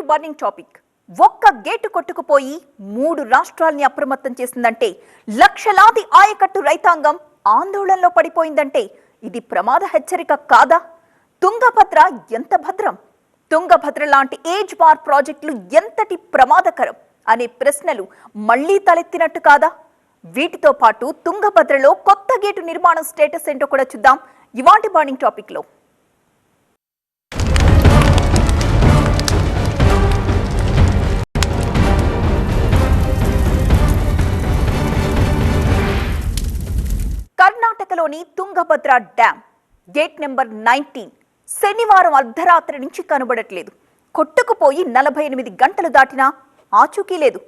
Burning topic. ఒక్క gate కొట్టుకుపోయి 3 రాష్ట్రాల్ని అప్రమత్తం చేసిందంటే, లక్షలాది ఆయకట్టు రైతాంగం ఆందోళనలో పడిపోయిందంటే ఇది ప్రమాద హెచ్చరిక కాదా? తుంగభద్ర ఎంత భద్రం? తుంగభద్ర లాంటి ఏజ్ బార్ ప్రాజెక్టులు ఎంతటి ప్రమాదకరం అనే ప్రశ్నలు మళ్లీ తలెత్తినట్టు కాదా? వీటితో పాటు తుంగభద్రలో కొత్త గేటు నిర్మాణం స్టేటస్ ఏంటో కూడా చూద్దాం ఇవాంటి బర్నింగ్ టాపిక్ లో. కర్ణాటకలోని తుంగభద్ర డ్యాం గేట్ నెంబర్ 19 శనివారం అర్ధరాత్రి నుంచి కనబడట్లేదు. కొట్టుకుపోయి 48 గంటలు దాటినా ఆచూకీ లేదు.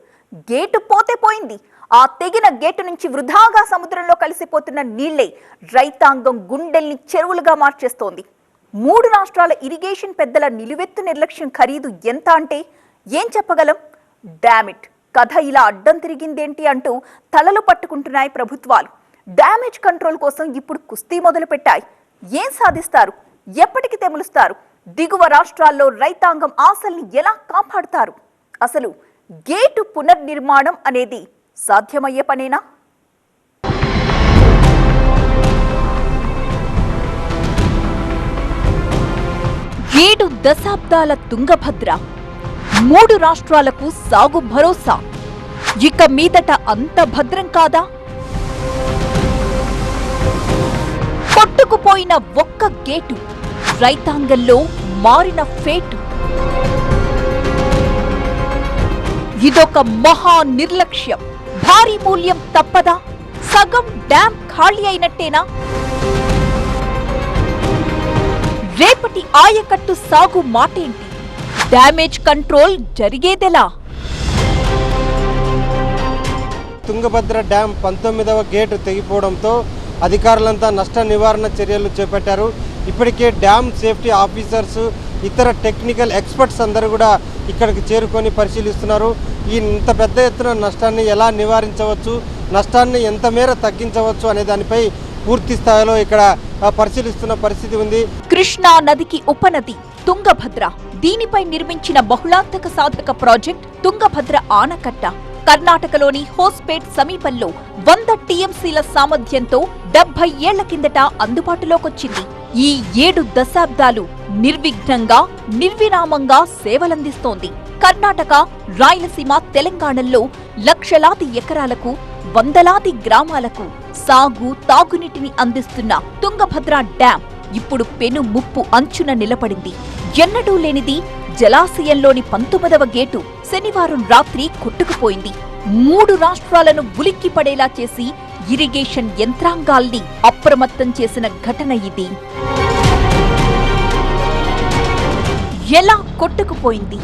గేటు పోతే పోయింది. ఆ తెగిన గేటు నుంచి వృధాగా సముద్రంలో కలిసిపోతున్న నీళ్లే రైతాంగం గుండెల్ని చెరువులుగా మార్చేస్తోంది. 3 రాష్ట్రాల ఇరిగేషన్ పెద్దల నిలువెత్తు నిర్లక్ష్యం ఖరీదు ఎంత అంటే ఏం చెప్పగలం? డామిట్, కథ ఇలా అడ్డం తిరిగిందేంటి అంటూ తలలు పట్టుకుంటున్నాయి ప్రభుత్వాలు. డ్యామేజ్ కంట్రోల్ కోసం ఇప్పుడు కుస్తీ మొదలు పెట్టాయి. ఏం సాధిస్తారు? ఎప్పటికి తెములుస్తారు? దిగువ రాష్ట్రాల్లో రైతాంగం ఆశల్ని ఎలా కాపాడుతారు? అసలు గేటు పునర్నిర్మాణం అనేది సాధ్యమయ్యే పనేనా? 7 దశాబ్దాల తుంగభద్ర 3 రాష్ట్రాలకు సాగు భరోసా. ఇక మీదట అంత భద్రం కాదా? కొట్టుకుపోయిన ఒక్క గేటు రైతాంగంలో మారిన ఫేటు. ఇదొక మహా నిర్లక్ష్యం. భారీ మూల్యం తప్పదా? సగం డ్యాం ఖాళీ అయినట్టేనా? రేపటి ఆయకట్టు సాగు మాటేంటి? డ్యామేజ్ కంట్రోల్ జరిగేదెలా? తుంగభద్ర డ్యాం 19వ గేటు తెగిపోవడంతో అధికారులంతా నష్ట నివారణ చర్యలు చేపట్టారు. ఇప్పటికే డ్యామ్ సేఫ్టీ ఆఫీసర్స్, ఇతర టెక్నికల్ ఎక్స్పర్ట్స్ అందరూ కూడా ఇక్కడికి చేరుకొని పరిశీలిస్తున్నారు. ఇంత పెద్ద ఎత్తున నష్టాన్ని ఎలా నివారించవచ్చు, నష్టాన్ని ఎంత మేర తగ్గించవచ్చు అనే దానిపై పూర్తి స్థాయిలో ఇక్కడ పరిశీలిస్తున్న పరిస్థితి ఉంది. కృష్ణా నదికి ఉపనది తుంగభద్ర. దీనిపై నిర్మించిన బహుళార్థక సాధక ప్రాజెక్ట్ తుంగభద్ర ఆనకట్ట కర్ణాటకలోని హోస్పేట్ సమీపంలో 100 టీఎంసీల సామర్థ్యంతో 70 ఏళ్ల కిందట అందుబాటులోకొచ్చింది. ఈ 7 దశాబ్దాలు నిర్విఘ్నంగా, నిర్విరామంగా సేవలందిస్తోంది. కర్ణాటక, రాయలసీమ, తెలంగాణలో లక్షలాది ఎకరాలకు, వందలాది గ్రామాలకు సాగు, తాగునీటిని అందిస్తున్న తుంగభద్ర డ్యాం ఇప్పుడు పెను ముప్పు అంచున నిలబడింది. ఎన్నడూ లేనిది జలాశయంలోని 19వ గేటు శనివారం రాత్రి కొట్టుకుపోయింది. 3 రాష్ట్రాలను ఉలిక్కి పడేలా చేసి ఇరిగేషన్ యంత్రాంగాల్ని అప్రమత్తం చేసిన ఘటన ఇది. ఎలా కొట్టుకుపోయింది?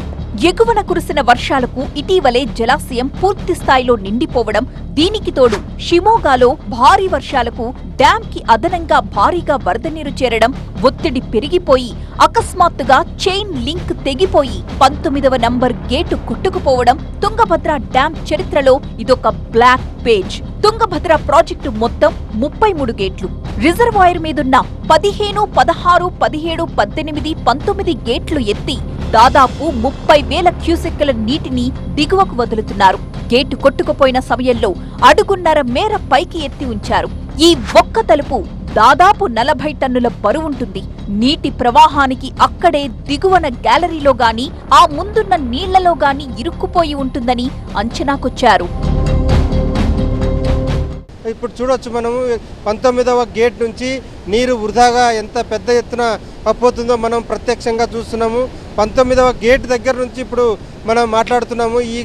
ఎగువన కురిసిన వర్షాలకు ఇటీవలే జలాశయం పూర్తి స్థాయిలో నిండిపోవడం, దీనికి తోడు షిమోగాలో భారీ వర్షాలకు డ్యాంకి అదనంగా భారీగా వరద నీరు చేరడం, ఒత్తిడి పెరిగిపోయి అకస్మాత్తుగా చైన్ లింక్ తెగిపోయి 19వ నంబర్ గేటు కొట్టుకుపోవడం తుంగభద్ర డ్యాం చరిత్రలో ఇదొక బ్లాక్ పేజ్. తుంగభద్ర ప్రాజెక్టు మొత్తం 33 గేట్లు. రిజర్వాయర్ మీదున్న 15, 16, 17, 18, 19 గేట్లు ఎత్తి దాదాపు 30,000 క్యూసెక్కుల నీటిని దిగువకు వదులుతున్నారు. గేటు కొట్టుకుపోయిన సమయంలో 1.5 మేర పైకి ఎత్తి ఉంచారు. ఈ ఒక్క తలుపు దాదాపు 40 టన్నుల బరువుంటుంది. నీటి ప్రవాహానికి అక్కడే దిగువన గ్యాలరీలో గాని, ఆ ముందున్న నీళ్లలో గాని ఇరుక్కుపోయి ఉంటుందని అంచనాకొచ్చారు. ఇప్పుడు చూడొచ్చు, మనము 19వ గేట్ నుంచి నీరు వృధాగా ఎంత పెద్ద ఎత్తున పోతుందో మనం ప్రత్యక్షంగా చూస్తున్నాము. 19వ గేట్ దగ్గర నుంచి ఇప్పుడు మనం మాట్లాడుతున్నాము. ఈ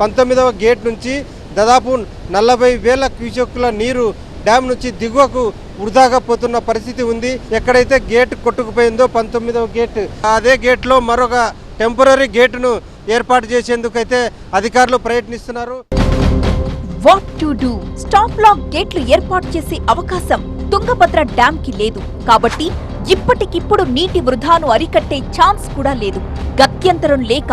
19వ గేట్ నుంచి దాదాపు 40,000 క్యూసెక్కుల నీరు డ్యామ్ నుంచి దిగువకు వృధాగా పోతున్న పరిస్థితి ఉంది. ఎక్కడైతే గేట్ కొట్టుకుపోయిందో 19వ గేట్, అదే గేట్లో మరొక టెంపరరీ గేటును ఏర్పాటు చేసేందుకైతే అధికారులు ప్రయత్నిస్తున్నారు. What to do? Stop lock గేట్లు ఏర్పాటు చేసే అవకాశం తుంగభద్ర డ్యాం కి లేదు. కాబట్టి ఇప్పటికిప్పుడు నీటి వృధాను అరికట్టే ఛాన్స్ కూడా లేదు. గత్యంతరం లేక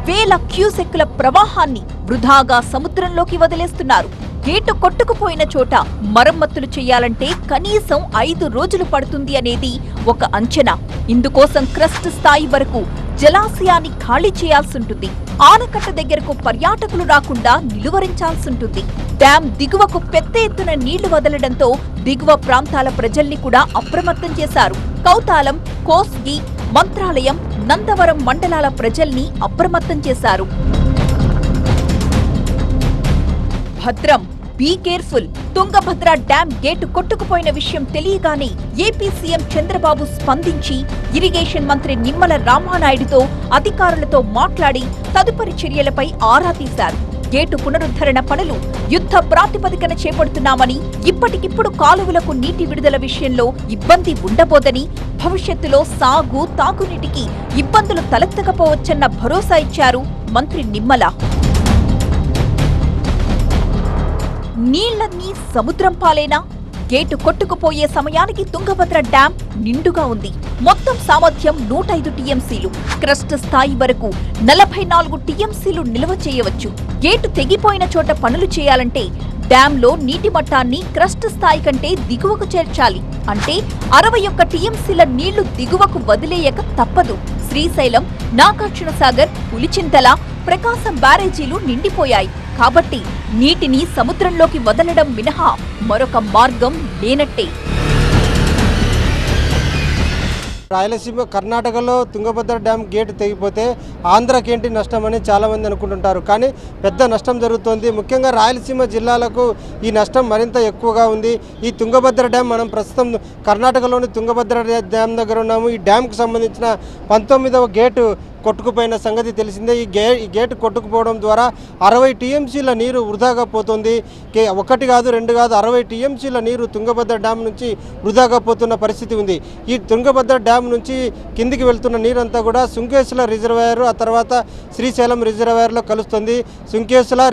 వేల క్యూసెక్కుల ప్రవాహాన్ని వృధాగా సముద్రంలోకి వదిలేస్తున్నారు. గేటు కొట్టుకుపోయిన చోట మరమ్మతులు చేయాలంటే కనీసం 5 రోజులు పడుతుంది అనేది ఒక అంచనా. ఇందుకోసం క్రస్ట్ స్థాయి వరకు జలాశయాన్ని ఖాళీ చేయాల్సుంటుంది. ఆనకట్ట దగ్గరకు పర్యాటకులు రాకుండా నిలువరించాల్సుంటుంది. డ్యాం దిగువకు పెద్ద ఎత్తున నీళ్లు వదలడంతో దిగువ ప్రాంతాల ప్రజల్ని కూడా అప్రమత్తం చేశారు. కౌతాలం, కోస్గి, మంత్రాలయం, నందవరం మండలాల ప్రజల్ని అప్రమత్తం చేశారు. భద్రం, be careful. Tungabhadra dam gate కొట్టుకుపోయిన విషయం తెలియగానే ఏపీ సీఎం చంద్రబాబు స్పందించి ఇరిగేషన్ మంత్రి నిమ్మల రామానాయుడుతో అధికారులతో మాట్లాడి తదుపరి చర్యలపై ఆరా తీశారు. గేటు పునరుద్ధరణ పనులు యుద్ధ ప్రాతిపదికన చేపడుతున్నామని, ఇప్పటికిప్పుడు కాలువలకు నీటి విడుదల విషయంలో ఇబ్బంది ఉండబోదని, భవిష్యత్తులో సాగు, తాగునీటికి ఇబ్బందులు తలెత్తకపోవచ్చన్న భరోసా ఇచ్చారు మంత్రి నిమ్మల. నీళ్లన్నీ సముద్రం పాలేనా? గేటు కొట్టుకుపోయే సమయానికి తుంగభద్ర డ్యాం నిండుగా ఉంది. మొత్తం సామర్థ్యం 105 టీఎంసీలు. క్రస్ట్ స్థాయి వరకు 44 టీఎంసీలు నిల్వ చేయవచ్చు. గేటు తెగిపోయిన చోట పనులు చేయాలంటే డ్యాంలో నీటి మట్టాన్ని క్రస్ట్ స్థాయి కంటే దిగువకు చేర్చాలి. అంటే 61 టీఎంసీల నీళ్లు దిగువకు వదిలేయక తప్పదు. శ్రీశైలం, నాగార్జునసాగర్, పులిచింతల, ప్రకాశం బ్యారేజీలు నిండిపోయాయి. కాబట్టి నీటిని సముద్రంలోకి వదలడం మినహా మరొక మార్గం లేనట్టే. రాయలసీమ, కర్ణాటకలో తుంగభద్ర డ్యామ్ గేటు తెగిపోతే ఆంధ్రాకేంటి నష్టం అని చాలామంది అనుకుంటుంటారు. కానీ పెద్ద నష్టం జరుగుతోంది. ముఖ్యంగా రాయలసీమ జిల్లాలకు ఈ నష్టం మరింత ఎక్కువగా ఉంది. ఈ తుంగభద్ర డ్యామ్, మనం ప్రస్తుతం కర్ణాటకలోని తుంగభద్ర డ్యామ్ దగ్గర ఉన్నాము. ఈ డ్యామ్కు సంబంధించిన 19వ గేటు కొట్టుకుపోయిన సంగతి తెలిసిందే. ఈ గేటు కొట్టుకుపోవడం ద్వారా 60 టీఎంసీల నీరు వృధాగా పోతుంది. ఒకటి కాదు, రెండు కాదు, 60 టీఎంసీల నీరు తుంగభద్ర డ్యామ్ నుంచి వృధాగా పోతున్న పరిస్థితి ఉంది. ఈ తుంగభద్ర డ్యామ్ నుంచి కిందికి వెళ్తున్న నీరంతా కూడా సుంకేశ్వర రిజర్వాయర్, ఆ తర్వాత శ్రీశైలం రిజర్వాయర్లో కలుస్తుంది. సుంకేశ్వర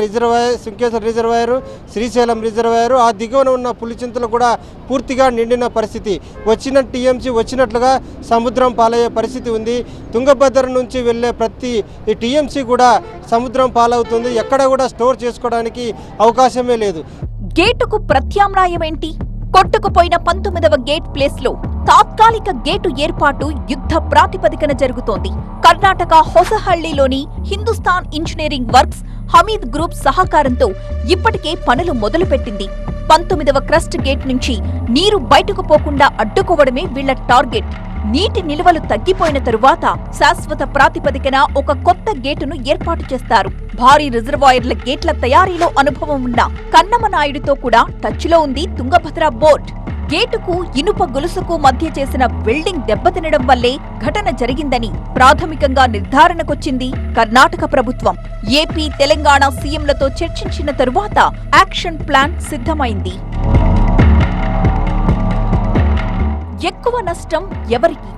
రిజర్వాయరు, శ్రీశైలం రిజర్వాయరు, ఆ దిగువన ఉన్న పులిచింతలు కూడా పూర్తిగా నిండిన పరిస్థితి. వచ్చిన టీఎంసీ వచ్చినట్లుగా సముద్రం పాలయ్యే పరిస్థితి ఉంది. తుంగభద్ర నుంచి వెళ్లే ప్రతి టీఎంసీ కూడా సముద్రం పాలవుతుంది. ఎక్కడ కూడా స్టోర్ చేసుకోవడానికి అవకాశమే లేదు. గేటుకు ప్రత్యామ్నాయమేంటి? కొట్టుకుపోయిన 19వ గేట్ ప్లేస్ లో తాత్కాలిక గేటు ఏర్పాటు యుద్ధ ప్రాతిపదికన జరుగుతోంది. కర్ణాటక హొసహళ్లిలోని Hindustan engineering works, Hameed group సహకారంతో ఇప్పటికే పనులు మొదలుపెట్టింది. 19వ క్రస్ట్ గేట్ నుంచి నీరు బయటకు పోకుండా అడ్డుకోవడమే వీళ్ల టార్గెట్. నీటి నిల్వలు తగ్గిపోయిన తరువాత శాశ్వత ప్రాతిపదికన ఒక కొత్త గేటును ఏర్పాటు చేస్తారు. భారీ రిజర్వాయర్ల గేట్ల తయారీలో అనుభవం ఉన్న కన్నమనాయుడుతో కూడా టచ్లో ఉంది తుంగభద్ర బోర్డ్. గేటుకు ఇనుప గొలుసుకు మధ్య చేసిన వెల్డింగ్ దెబ్బతినడం వల్లే ఘటన జరిగిందని ప్రాథమికంగా నిర్ధారణకొచ్చింది కర్ణాటక ప్రభుత్వం. ఏపీ, తెలంగాణ సీఎంలతో చర్చించిన తరువాత యాక్షన్ ప్లాన్ సిద్ధమైంది. ఎక్కువ నష్టం ఎవరికి?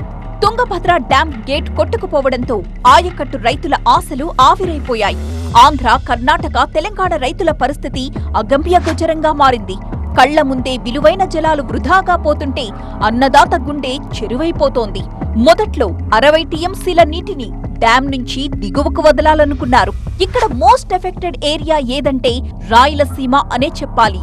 తుంగభద్ర డ్యాం గేట్ కొట్టుకుపోవడంతో ఆయకట్టు రైతుల ఆశలు ఆవిరైపోయాయి. ఆంధ్ర, కర్ణాటక, తెలంగాణ రైతుల పరిస్థితి అగమ్యగోచరంగా మారింది. కళ్ల ముందే విలువైన జలాలు వృధాగా పోతుంటే అన్నదాత గుండె చెరువైపోతోంది. మొదట్లో 60 టీఎంసీల నీటిని డ్యాం నుంచి దిగువకు వదలాలనుకున్నారు. ఇక్కడ మోస్ట్ ఎఫెక్టెడ్ ఏరియా ఏదంటే రాయలసీమ అనే చెప్పాలి.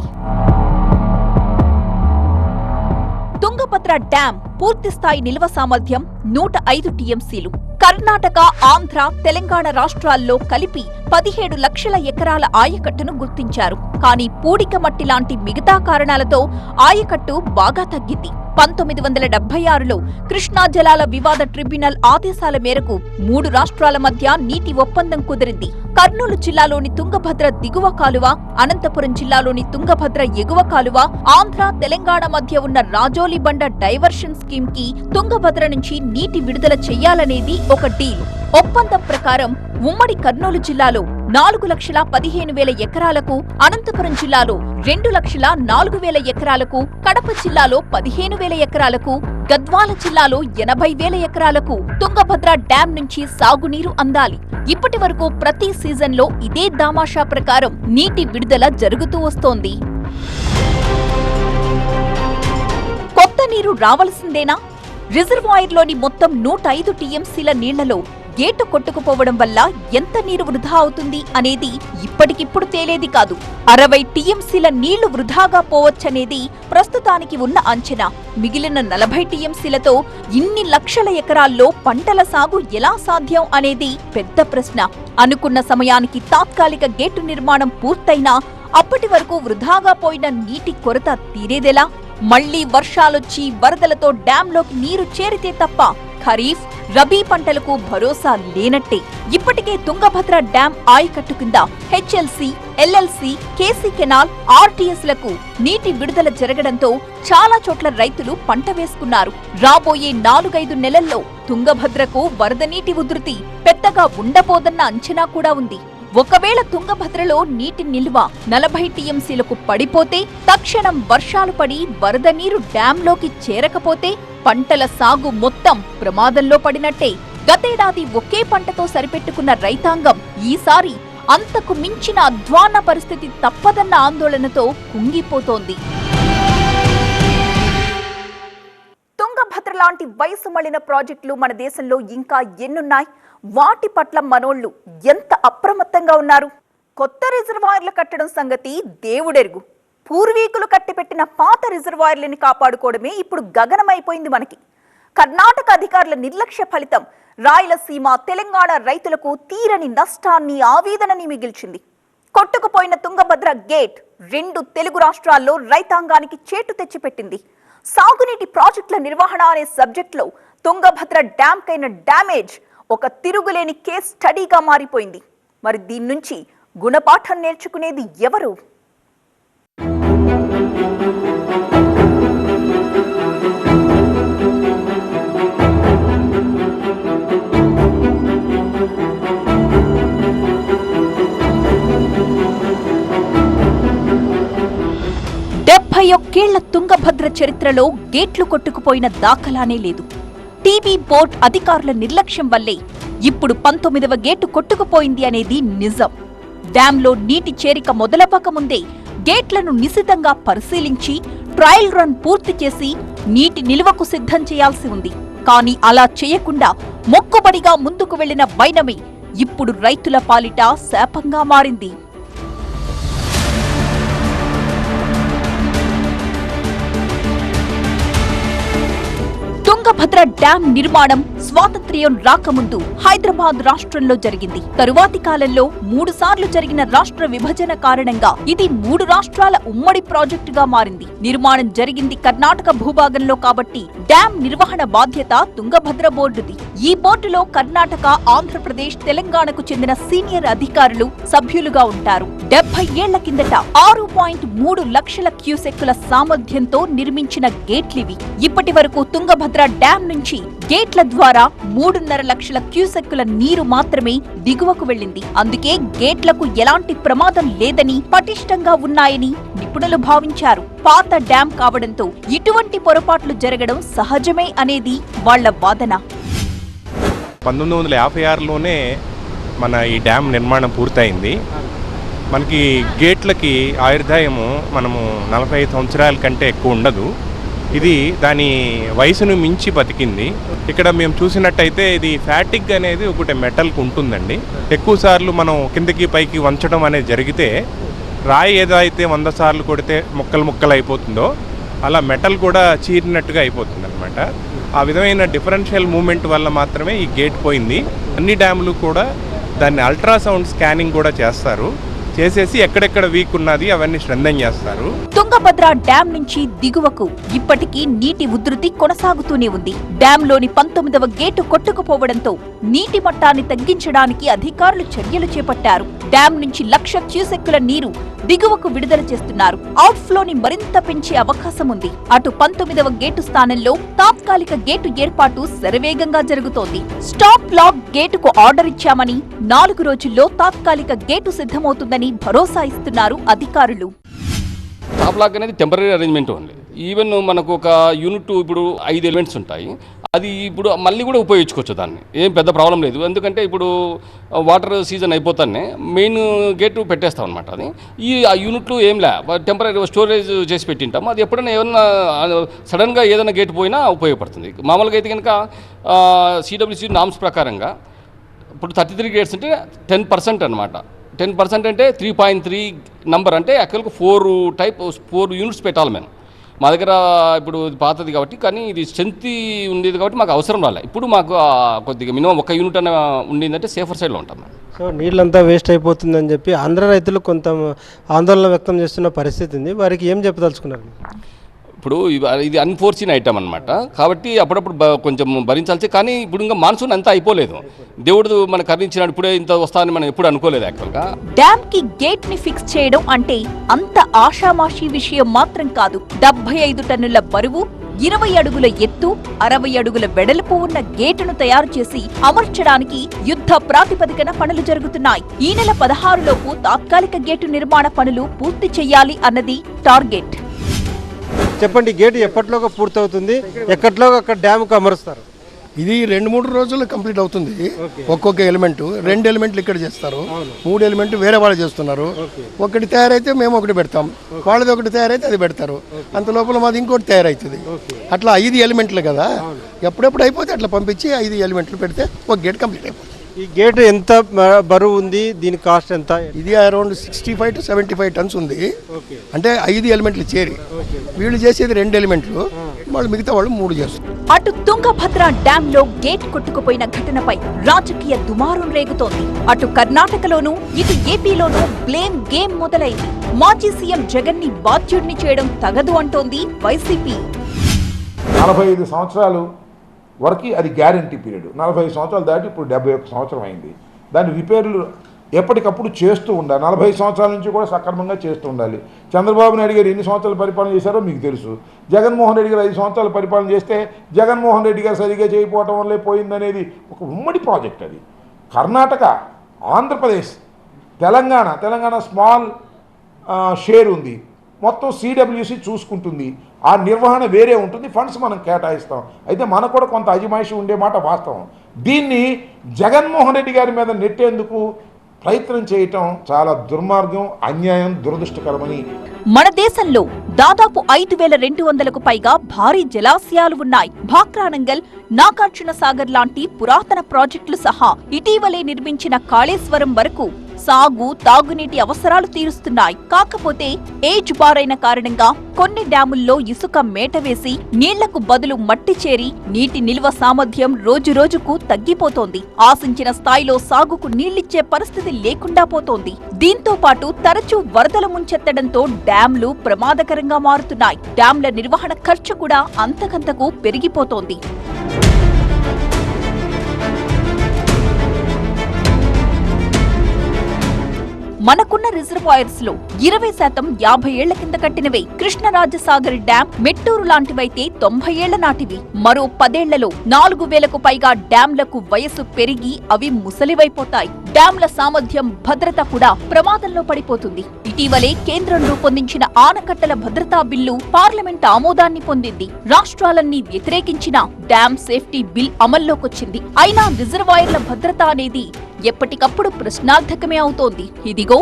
తుంగభద్ర డ్యాం పూర్తిస్థాయి నిల్వ సామర్థ్యం 105 టీఎంసీలు. కర్ణాటక, ఆంధ్ర, తెలంగాణ రాష్ట్రాల్లో కలిపి 17 లక్షల ఎకరాల ఆయకట్టును గుర్తించారు. కానీ పూడిక మట్టి లాంటి మిగతా కారణాలతో ఆయకట్టు బాగా తగ్గింది. 1976లో కృష్ణా జలాల వివాద ట్రిబ్యునల్ ఆదేశాల మేరకు 3 రాష్ట్రాల మధ్య నీటి ఒప్పందం కుదిరింది. కర్నూలు జిల్లాలోని తుంగభద్ర దిగువ కాలువ, అనంతపురం జిల్లాలోని తుంగభద్ర ఎగువ కాలువ, ఆంధ్ర, తెలంగాణ మధ్య ఉన్న రాజోలి బండ డైవర్షన్ స్కీమ్ కి తుంగభద్ర నుంచి నీటి విడుదల చెయ్యాలనేది ఒక డీల్. ఒప్పందం ప్రకారం ఉమ్మడి కర్నూలు జిల్లాలో 4,15,000 ఎకరాలకు, అనంతపురం జిల్లాలో 2,04,000 ఎకరాలకు, కడప జిల్లాలో 15,000 ఎకరాలకు, గద్వాల జిల్లాలో 80,000 ఎకరాలకు తుంగభద్ర డ్యాం నుంచి సాగునీరు అందాలి. ఇప్పటి వరకు ప్రతి సీజన్లో ఇదే దామాషా ప్రకారం నీటి విడుదల జరుగుతూ వస్తోంది. కొత్త నీరు రావలసిందేనా? రిజర్వాయర్లోని మొత్తం 105 టీఎంసీల నీళ్లలో గేటు కొట్టుకుపోవడం వల్ల ఎంత నీరు వృధా అవుతుంది అనేది ఇప్పటికిప్పుడు తేలేది కాదు. 60 టీఎంసీల నీళ్లు వృధాగా పోవచ్చనేది ప్రస్తుతానికి ఉన్న అంచనా. మిగిలిన 40 టీఎంసీలతో ఇన్ని లక్షల ఎకరాల్లో పంటల సాగు ఎలా సాధ్యం అనేది పెద్ద ప్రశ్న. అనుకున్న సమయానికి తాత్కాలిక గేటు నిర్మాణం పూర్తయినా అప్పటి వరకు వృధాగా పోయిన నీటి కొరత తీరేదెలా? మళ్లీ వర్షాలొచ్చి వరదలతో డ్యాంలోకి నీరు చేరితే తప్ప ఖరీఫ్, రబీ పంటలకు భరోసా లేనట్టే. ఇప్పటికే తుంగభద్ర డ్యాం ఆయకట్టు కింద హెచ్ఎల్సీ, ఎల్ఎల్సీ, కేసీ కెనాల్, ఆర్టీఎస్లకు నీటి విడుదల జరగడంతో చాలా చోట్ల రైతులు పంట వేసుకున్నారు. రాబోయే 4-5 నెలల్లో తుంగభద్రకు వరద నీటి ఉధృతి పెద్దగా ఉండబోదన్న అంచనా కూడా ఉంది. ఒకవేళ తుంగభద్రలో నీటి నిల్వ 40 టీఎంసీలకు పడిపోతే, తక్షణం వర్షాలు పడి వరద నీరు డ్యాంలోకి చేరకపోతే పంటల సాగు మొత్తం ప్రమాదంలో పడినట్టే. గతేడాది ఒకే పంటతో సరిపెట్టుకున్న రైతాంగం ఈసారి అంతకు మించిన అధ్వాన్న పరిస్థితి తప్పదన్న ఆందోళనతో కుంగిపోతోంది. తుంగభద్ర లాంటి వయసు మళ్లిన ప్రాజెక్టులు మన దేశంలో ఇంకా ఎన్నున్నాయి? వాటి పట్ల మనోళ్లు ఎంత అప్రమత్తంగా ఉన్నారు? కొత్త రిజర్వాయర్లు కట్టడం సంగతి దేవుడెరుగు. పూర్వీకులు కట్టిపెట్టిన పాత రిజర్వాయర్లని కాపాడుకోవడమే ఇప్పుడు గగనమైపోయింది మనకి. కర్ణాటక అధికారుల నిర్లక్ష్య ఫలితం రాయలసీమ, తెలంగాణ రైతులకు తీరని నష్టాన్ని, ఆవేదనని మిగిల్చింది. కొట్టుకుపోయిన తుంగభద్ర గేట్ 2 తెలుగు రాష్ట్రాల్లో రైతాంగానికి చేటు తెచ్చిపెట్టింది. సాగునీటి ప్రాజెక్టుల నిర్వహణ అనే సబ్జెక్టులో తుంగభద్ర డ్యాంకైన డ్యామేజ్ ఒక తిరుగులేని కేస్ స్టడీగా మారిపోయింది. మరి దీని నుంచి గుణపాఠం నేర్చుకునేది ఎవరు? ఒక్కేళ్ల తుంగభద్ర చరిత్రలో గేట్లు కొట్టుకుపోయిన దాఖలానే లేదు. టీబీ బోర్డ్ అధికారుల నిర్లక్ష్యం వల్లే ఇప్పుడు 19వ గేటు కొట్టుకుపోయింది అనేది నిజం. డ్యాంలో నీటి చేరిక మొదలవ్వకముందే గేట్లను నిశితంగా పరిశీలించి ట్రయల్ రన్ పూర్తి చేసి నీటి నిల్వకు సిద్ధం చేయాల్సి ఉంది. కానీ అలా చేయకుండా మొక్కుబడిగా ముందుకు వెళ్లిన వైనమే ఇప్పుడు రైతుల పాలిట శాపంగా మారింది. తుంగభద్ర డ్యాం నిర్మాణం స్వాతంత్ర్యం రాకముందు హైదరాబాద్ రాష్ట్రంలో జరిగింది. తరువాతి కాలంలో 3 సార్లు జరిగిన రాష్ట్ర విభజన కారణంగా ఇది 3 రాష్ట్రాల ఉమ్మడి ప్రాజెక్టుగా మారింది. నిర్మాణం జరిగింది కర్ణాటక భూభాగంలో కాబట్టి డ్యాం నిర్వహణ బాధ్యత తుంగభద్ర బోర్డుది. ఈ బోర్డులో కర్ణాటక, ఆంధ్రప్రదేశ్, తెలంగాణకు చెందిన సీనియర్ అధికారులు సభ్యులుగా ఉంటారు. 70 ఏళ్ల కిందట 6.3 లక్షల క్యూసెక్కుల సామర్థ్యంతో నిర్మించిన గేట్లివి. ఇప్పటి వరకు తుంగభద్ర డ్యాం నుంచి గేట్ల ద్వారా 3.5 లక్షల క్యూసెక్కుల నీరు మాత్రమే దిగువకు వెళ్లింది. అందుకే గేట్లకు ఎలాంటి ప్రమాదం లేదని, పటిష్టంగా ఉన్నాయని నిపుణులు భావించారు. పాత డ్యాం కావడంతో ఇటువంటి పొరపాట్లు జరగడం సహజమే అనేది వాళ్ల వాదన. 1956లోనే మన ఈ డ్యాం నిర్మాణం పూర్తయింది. మనకి గేట్లకి ఆయుర్దాయము మనము 45 సంవత్సరాల కంటే ఎక్కువ ఉండదు. ఇది దాని వయసును మించి బతికింది. ఇక్కడ మేము చూసినట్టయితే ఇది ఫ్యాటిక్ అనేది ఒకటి మెటల్కి ఉంటుందండి. ఎక్కువ సార్లు మనం కిందకి పైకి వంచడం అనేది జరిగితే రాయి ఏదైతే 100 సార్లు కొడితే ముక్కలు అయిపోతుందో అలా మెటల్ కూడా చీరినట్టుగా అయిపోతుంది అనమాట. ఆ విధమైన డిఫరెన్షియల్ మూమెంట్ వల్ల మాత్రమే ఈ గేట్ పోయింది. అన్ని డ్యాములు కూడా దాన్ని అల్ట్రాసౌండ్ స్కానింగ్ కూడా చేస్తారు. చేసేసి ఎక్కడెక్కడ వీక్ ఉన్నది అవన్నీ స్ట్రెంథెన్ చేస్తారు. తుంగభద్ర డ్యాం నుంచి దిగువకు ఇప్పటికీ నీటి ఉధృతి కొనసాగుతూనే ఉంది. డ్యాంలోని 19వ గేటు కొట్టుకుపోవడంతో నీటి మట్టాన్ని తగ్గించడానికి అధికారులు చర్యలు చేపట్టారు. డ్యాం నుంచి 1 లక్ష క్యూసెక్కుల నీరు దిగువకు విడుదల చేస్తున్నారు. అవుట్ఫ్లోని మరింత పెంచే అవకాశం ఉంది. అటు 19వ గేటు స్థానంలో తాత్కాలిక గేటు ఏర్పాటు శరవేగంగా జరుగుతోంది. స్టాప్ లాక్ గేటుకు ఆర్డర్ ఇచ్చామని 4 రోజుల్లో తాత్కాలిక గేటు సిద్ధమవుతుందని భరోసా ఇస్తున్నారు అధికారులు. స్టాప్ లాక్ అనేది టెంపరీ అరేంజ్మెంట్ ఓన్లీ. ఈవెన్ మనకు ఒక యూనిట్ ఇప్పుడు 5 ఎలిమెంట్స్ ఉంటాయి. అది ఇప్పుడు మళ్ళీ కూడా ఉపయోగించుకోవచ్చు. దాన్ని ఏం పెద్ద ప్రాబ్లం లేదు. ఎందుకంటే ఇప్పుడు వాటర్ సీజన్ అయిపోతానే మెయిన్ గేట్ పెట్టేస్తాం అనమాట. అది ఆ యూనిట్లు ఏం లే టెంపరీ స్టోరేజ్ చేసి పెట్టింటాము. అది ఎప్పుడైనా ఏమన్నా సడన్గా ఏదైనా గేట్ పోయినా ఉపయోగపడుతుంది. మామూలుగా అయితే కనుక సిడబ్ల్యూసి నామ్స్ ప్రకారంగా ఇప్పుడు 33 గేట్స్ అంటే 10% అనమాట. 10% అంటే 3.3 నంబర్ అంటే యాక్చువల్గా 4 యూనిట్స్ పెట్టాలి మేము. మా దగ్గర ఇప్పుడు ఇది పాతది కాబట్టి, కానీ ఇది స్ట్రెంత్ ఉండేది కాబట్టి మాకు అవసరం రాలే. ఇప్పుడు మాకు కొద్దిగా మినిమం 1 యూనిట్ అన్న ఉండిందంటే సేఫర్ సైడ్లో ఉంటాం మేము. సో నీళ్ళంతా వేస్ట్ అయిపోతుందని చెప్పి ఆంధ్ర రైతులు కొంత ఆందోళన వ్యక్తం చేస్తున్న పరిస్థితి ఉంది. వారికి ఏం చెప్పదలుచుకున్నారు? ఇప్పుడు ఇది అన్ఫోర్చునేట్ ఐటమ్ అనమాట. కాబట్టి అప్పుడప్పుడు కొంచెం భరించాల్సి, కానీ ఇప్పుడు ఇంకా మాన్సూన్ అంతా అయిపోలేదు. దేవుడు మన కరుణించినాడు, ఇప్పుడే ఇంత వస్తానని మనం ఎప్పుడు అనుకోలేదు యాక్చువల్గా. డ్యామ్ కి గేట్ ని ఫిక్స్ చేయడం అంటే అంత ఆషామాషీ విషయం మాత్రం కాదు. 75 టన్నుల బరువు, 20 అడుగుల ఎత్తు, 60 అడుగుల వెడల్పు ఉన్న గేటును తయారు చేసి అమర్చడానికి యుద్ధ ప్రాతిపదికన పనులు జరుగుతున్నాయి. ఈ నెల 16 లోపు తాత్కాలిక గేటు నిర్మాణ పనులు పూర్తి చేయాలి అన్నది టార్గెట్. చెప్పండి, గేటు ఎప్పటిలోగా పూర్తవుతుంది? ఎక్కడిలోగా అక్కడ డ్యామ్కి అమరుస్తారు? ఇది 2-3 రోజుల్లో కంప్లీట్ అవుతుంది. ఒక్కొక్క ఎలిమెంట్ 2 ఎలిమెంట్లు ఇక్కడ చేస్తారు, 3 ఎలిమెంట్లు వేరే వాళ్ళు చేస్తున్నారు. ఒకటి తయారైతే మేము ఒకటి పెడతాం, వాళ్ళది ఒకటి తయారైతే అది పెడతారు. అంత లోపల మాది ఇంకోటి తయారవుతుంది. అట్లా 5 ఎలిమెంట్లు కదా, ఎప్పుడెప్పుడు అయిపోతే అట్లా పంపించి 5 ఎలిమెంట్లు పెడితే ఒక గేట్ కంప్లీట్ అయిపోతుంది. ఈ గేట్ ఎంత బరువు ఉంది? దీని కాస్ట్ ఎంత? ఇది అరౌండ్ 65 to 75 టన్స్ ఉంది. అంటే 5 ఎలిమెంట్లు చేరి వీళ్ళు చేసేది 2 ఎలిమెంట్లు, వాళ్ళు మిగతా వాళ్ళు 3 చేస్తారు. అటు తుంగభద్ర డ్యామ్ లో గేట్ కొట్టుకుపోయిన ఘటనపై రాజకీయ దుమారం రేగుతోంది. అటు కర్ణాటకలోనూ ఇటు ఏపీలోనూ బ్లేమ్ గేమ్ మొదలైంది. మాజీ సీఎం జగన్ ని బాధ్యుడిని చేయడం తగదు అంటోంది వైసీపీ. 45 సంవత్సరాలు వరకు అది గ్యారంటీ పీరియడ్. 45 సంవత్సరాలు దాటి ఇప్పుడు 71 సంవత్సరం అయింది. దాని రిపేర్లు ఎప్పటికప్పుడు చేస్తూ ఉండాలి. 45 సంవత్సరాల నుంచి కూడా సక్రమంగా చేస్తూ ఉండాలి. చంద్రబాబు నాయుడు గారు ఎన్ని సంవత్సరాలు పరిపాలన చేశారో మీకు తెలుసు. జగన్మోహన్ రెడ్డి గారు 5 సంవత్సరాలు పరిపాలన చేస్తే జగన్మోహన్ రెడ్డి గారు సరిగ్గా చేయకపోవటం వల్లే పోయిందనేది ఒక ఉమ్మడి ప్రాజెక్ట్. అది కర్ణాటక, ఆంధ్రప్రదేశ్, తెలంగాణ స్మాల్ షేర్ ఉంది. మొత్తం సిడబ్ల్యూసి చూసుకుంటుంది. ఆ నిర్వహణ వేరే ఉంటుంది, ఫండ్స్ మనం కేటాయిస్తాం. అయితే మనకు కూడా కొంత అజమాయిషి ఉండే మాట వాస్తవం. దీన్ని జగన్మోహన్ రెడ్డి గారి మీద నెట్టేందుకు ప్రయత్నం చేయటం చాలా దుర్మార్గం, అన్యాయం, దురదృష్టకరమని. మన దేశంలో దాదాపు 5200కు పైగా భారీ జలాశయాలు ఉన్నాయి. భాక్రానంగల్, నాగార్జున సాగర్ లాంటి పురాతన ప్రాజెక్టులు సహా ఇటీవలే నిర్మించిన కాళేశ్వరం వరకు సాగు, తాగునీటి అవసరాలు తీరుస్తున్నాయి. కాకపోతే ఏజ్ బారైన కారణంగా కొన్ని డ్యాముల్లో ఇసుక మేట వేసి నీళ్లకు బదులు మట్టి చేరి నీటి నిల్వ సామర్థ్యం రోజురోజుకు తగ్గిపోతోంది. ఆశించిన స్థాయిలో సాగుకు నీళ్లిచ్చే పరిస్థితి లేకుండా పోతోంది. దీంతో పాటు తరచూ వరదలు ముంచెత్తడంతో డ్యాంలు ప్రమాదకరంగా మారుతున్నాయి. డ్యాంల నిర్వహణ ఖర్చు కూడా అంతకంతకు పెరిగిపోతోంది. మనకున్న రిజర్వాయర్స్ లో 20% 50 ఏళ్ల కింద కట్టినవే. కృష్ణరాజసాగర్ డ్యాం, మెట్టూరు లాంటివైతే 90 ఏళ్ల నాటివి. మరో 10 ఏళ్లలో 4000కు పైగా డ్యాంలకు వయసు పెరిగి అవి ముసలివైపోతాయి. డ్యాంల సామర్థ్యం, భద్రత కూడా ప్రమాదంలో పడిపోతుంది. ఇటీవలే కేంద్రం రూపొందించిన ఆనకట్టల భద్రతా బిల్లు పార్లమెంట్ ఆమోదాన్ని పొందింది. రాష్ట్రాలన్నీ వ్యతిరేకించిన డ్యాం సేఫ్టీ బిల్ అమల్లోకొచ్చింది. అయినా రిజర్వాయర్ల భద్రత అనేది ఎప్పటికప్పుడు ప్రశ్నార్థకమే అవుతోంది. ఇదిగో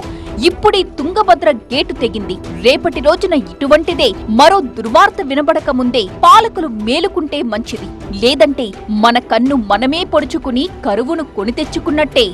ఇప్పుడీ తుంగభద్ర గేటు తెగింది. రేపటి రోజున ఇటువంటిదే మరో దుర్వార్త వినబడక ముందే పాలకులు మేలుకుంటే మంచిది. లేదంటే మన కన్ను మనమే పొడుచుకుని కరువును కొని తెచ్చుకున్నట్టే.